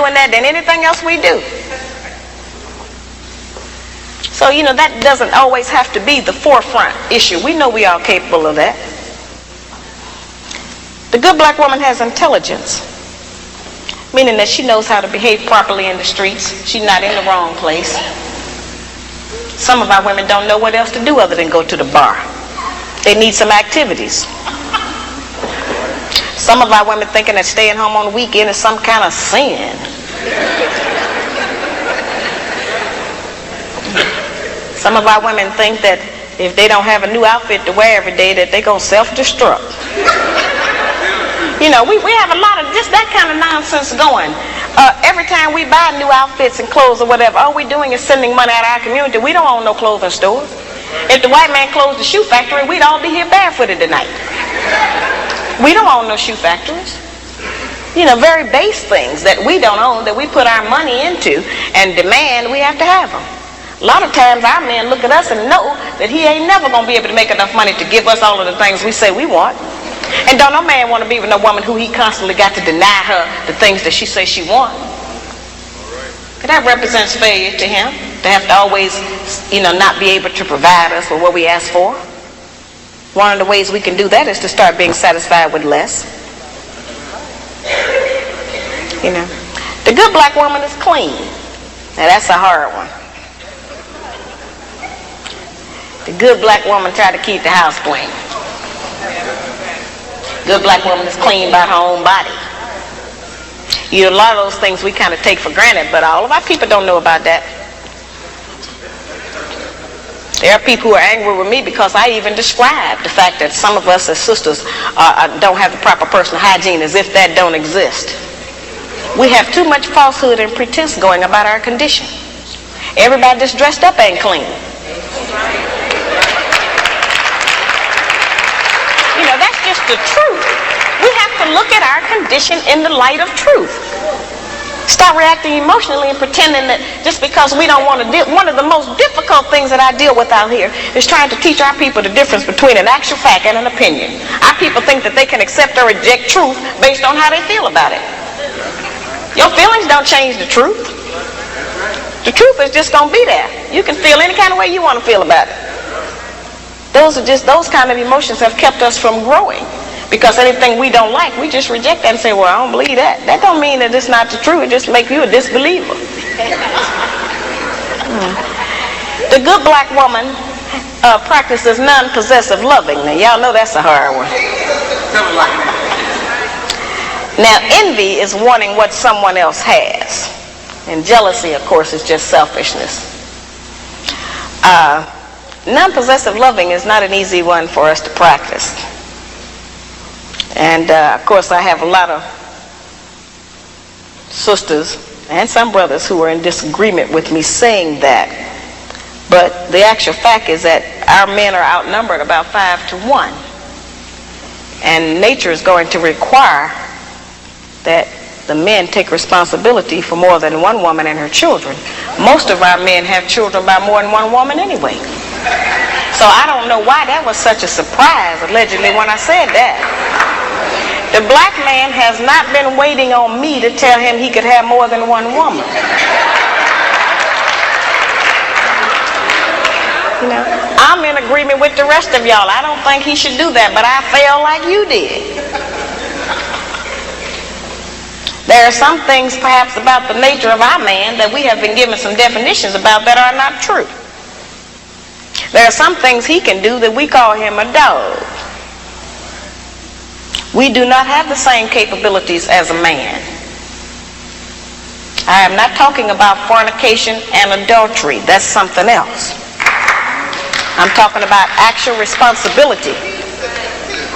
doing that than anything else we do. So, that doesn't always have to be the forefront issue. We know we are capable of that. The good black woman has intelligence, meaning that she knows how to behave properly in the streets. She's not in the wrong place. Some of our women don't know what else to do other than go to the bar. They need some activities. Some of our women thinking that staying home on the weekend is some kind of sin. Some of our women think that if they don't have a new outfit to wear every day, that they're going to self-destruct. We have a lot of just that kind of nonsense going. Every time we buy new outfits and clothes or whatever, all we're doing is sending money out of our community. We don't own no clothing store. If the white man closed the shoe factory, we'd all be here barefooted tonight. We don't own no shoe factories. Very base things that we don't own, that we put our money into and demand we have to have them. A lot of times our men look at us and know that he ain't never going to be able to make enough money to give us all of the things we say we want. And don't no man want to be with no woman who he constantly got to deny her the things that she says she wants. That represents failure to him, to have to always, not be able to provide us with what we ask for. One of the ways we can do that is to start being satisfied with less. The good black woman is clean. Now that's a hard one. The good black woman try to keep the house clean. Good black woman is clean about her own body. A lot of those things we kind of take for granted, but all of our people don't know about that. There are people who are angry with me because I even describe the fact that some of us as sisters don't have the proper personal hygiene, as if that don't exist. We have too much falsehood and pretense going about our condition. Everybody that's dressed up ain't clean. That's just the truth. We have to look at our condition in the light of truth. Stop reacting emotionally and pretending that just because we don't want to deal. One of the most difficult things that I deal with out here is trying to teach our people the difference between an actual fact and an opinion. Our people think that they can accept or reject truth based on how they feel about it. Your feelings don't change the truth. The truth is just going to be there. You can feel any kind of way you want to feel about it. Those kind of emotions have kept us from growing. Because anything we don't like, we just reject that and say, well, I don't believe that. That don't mean that it's not the truth. It just makes you a disbeliever. The good black woman practices non-possessive loving. Now, y'all know that's a hard one. Now, envy is wanting what someone else has. And jealousy, of course, is just selfishness. Non-possessive loving is not an easy one for us to practice. And of course I have a lot of sisters and some brothers who are in disagreement with me saying that. But the actual fact is that our men are outnumbered about 5-1. And nature is going to require that the men take responsibility for more than one woman and her children. Most of our men have children by more than one woman anyway. So I don't know why that was such a surprise, allegedly, when I said that. The black man has not been waiting on me to tell him he could have more than one woman. I'm in agreement with the rest of y'all. I don't think he should do that, but I feel like you did. There are some things perhaps about the nature of our man that we have been given some definitions about that are not true. There are some things he can do that we call him a dog. We do not have the same capabilities as a man. I am not talking about fornication and adultery. That's something else. I'm talking about actual responsibility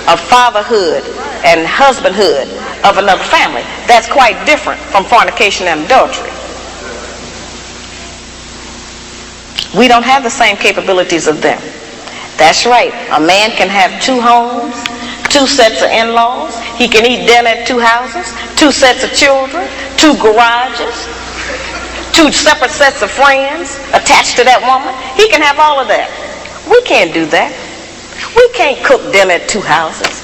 of fatherhood and husbandhood of another family. That's quite different from fornication and adultery. We don't have the same capabilities of them. That's right. A man can have 2 homes, 2 sets of in-laws. He can eat dinner at 2 houses, 2 sets of children, 2 garages, 2 separate sets of friends attached to that woman. He can have all of that. We can't do that. We can't cook dinner at 2 houses.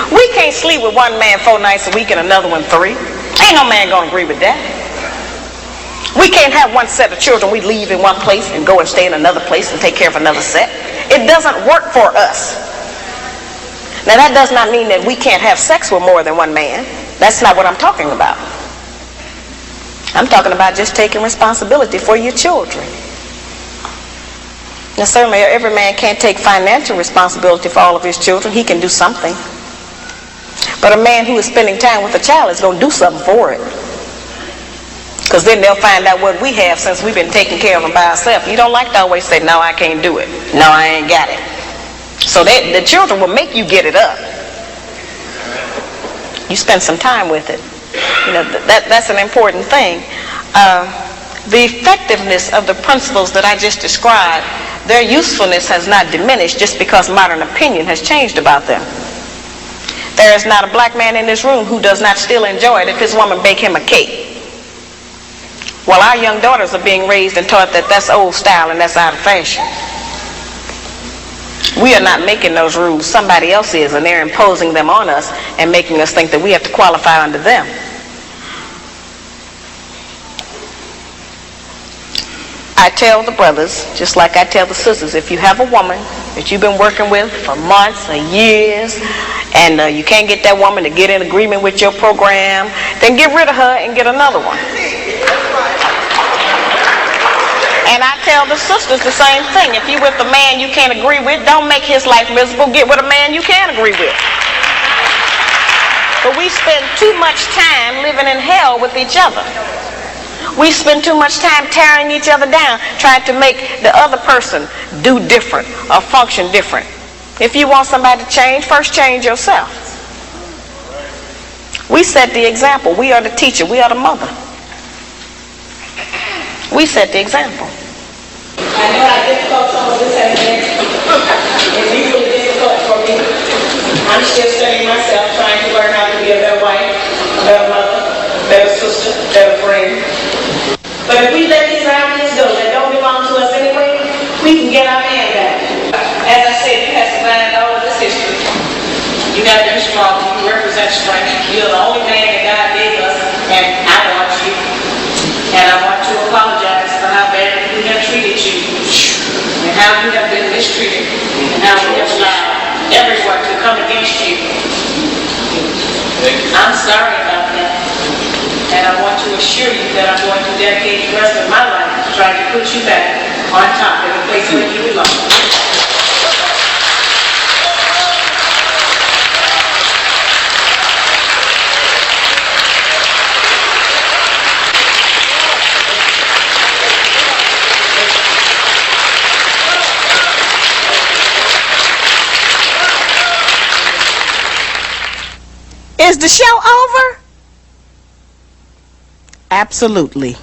We can't sleep with one man 4 nights a week and another one 3. Ain't no man gonna agree with that. We can't have one set of children we leave in one place and go and stay in another place and take care of another set. It doesn't work for us. Now that does not mean that we can't have sex with more than one man. That's not what I'm talking about. I'm talking about just taking responsibility for your children. Now certainly every man can't take financial responsibility for all of his children. He can do something. But a man who is spending time with a child is going to do something for it. Because then they'll find out what we have since we've been taking care of them by ourselves. You don't like to always say, no, I can't do it. No, I ain't got it. So the children will make you get it up. You spend some time with it. You know, that's an important thing. The effectiveness of the principles that I just described, their usefulness has not diminished just because modern opinion has changed about them. There is not a black man in this room who does not still enjoy it if his woman bake him a cake. Well, our young daughters are being raised and taught that that's old style and that's out of fashion. We are not making those rules. Somebody else is, and they're imposing them on us and making us think that we have to qualify under them. I tell the brothers, just like I tell the sisters, if you have a woman that you've been working with for months or years, and you can't get that woman to get in agreement with your program, then get rid of her and get another one. And I tell the sisters the same thing. If you're with a man you can't agree with, don't make his life miserable. Get with a man you can agree with. But we spend too much time living in hell with each other. We spend too much time tearing each other down, trying to make the other person do different or function different. If you want somebody to change, first change yourself. We set the example. We are the teacher. We are the mother. We set the example. I know how difficult some of this has been. It's really difficult for me. I'm still studying myself, trying to learn how to be a better wife, a better mother, a better sister, a better friend. But if we let these ideas go that don't belong to us anyway, we can get our man back. As I said, you have to find all of this history. You got to be strong. You represent strength. You're the only man that God gave us, and I want you. And I want to apologize for how badly we have treated you, and how you have been mistreated, and how we have allowed everyone to come against you. I'm sorry about that. And I want to assure you that I'm going to dedicate the rest of my life to trying to put you back on top in the place where you belong. Is the show over? Absolutely.